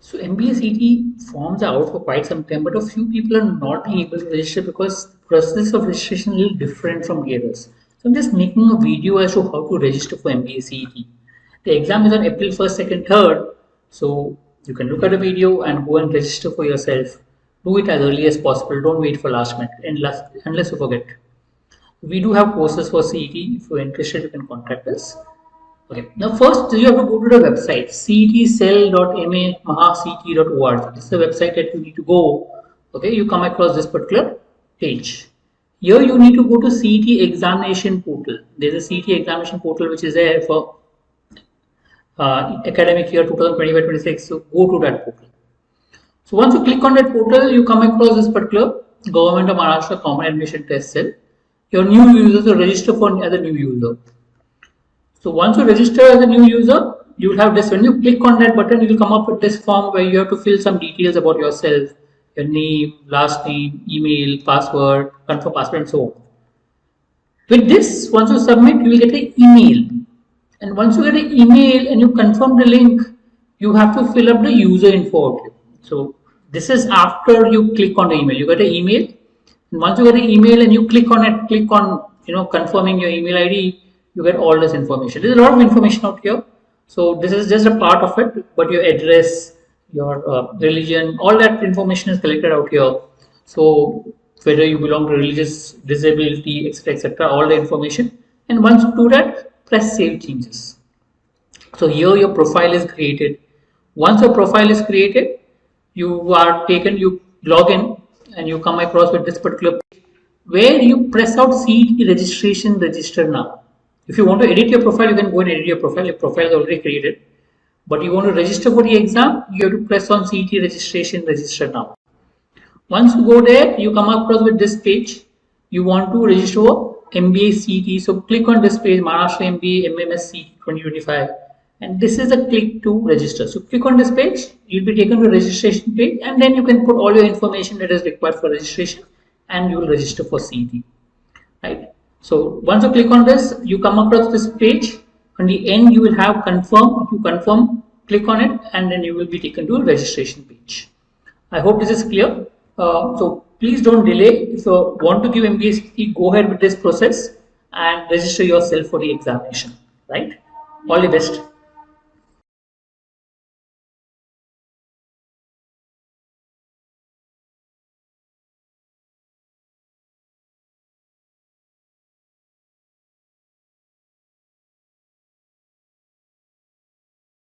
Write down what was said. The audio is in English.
So MBA CET forms are out for quite some time, but a few people are not being able to register because the process of registration is a little different from the others. So I'm just making a video as to how to register for MBA CET. The exam is on April 1st, 2nd, 3rd. So you can look at the video and go and register for yourself. Do it as early as possible. Don't wait for last minute unless you forget. We do have courses for CET. If you're interested, you can contact us. Okay. Now first you have to go to the website cetcell.macet.org. This is the website that you need to go. Okay, you come across this particular page. Here you need to go to CET examination portal. There's a CET examination portal which is there for academic year 2025-26. So go to that portal. So once you click on that portal, you come across this particular Government of Maharashtra Common Admission Test Cell. Your new users will register for as a new user. So once you register as a new user, you will have this. When you click on that button, you will come up with this form where you have to fill some details about yourself, your name, last name, email, password, confirm password, and so on. With this, once you submit, you will get an email. And once you get an email and you confirm the link, you have to fill up the user info. So this is after you click on the email. You get an email, and once you get an email and you click on it, confirming your email ID. You get all this information. There's a lot of information out here. So this is just a part of it, but your address, your religion, all that information is collected out here. So whether you belong to religious, disability, etc., all the information. And once you do that, press Save Changes. So here your profile is created. Once your profile is created, you log in and you come across with this particular page where you press out CET registration, register now. If you want to edit your profile, you can go and edit your profile. Your profile is already created. But you want to register for the exam, you have to press on CET registration, register now. Once you go there, you come across with this page. You want to register for MBA CET. So click on this page, Maharashtra MBA MMS CET 2025. And this is a click to register. So click on this page, you'll be taken to the registration page, and then you can put all your information that is required for registration, and you will register for CET. Right? So once you click on this, you come across this page. On the end, you will have confirm. If you confirm, click on it, and then you will be taken to a registration page. I hope this is clear. So please don't delay. If you want to give MBA CET, go ahead with this process and register yourself for the examination. Right? All the best.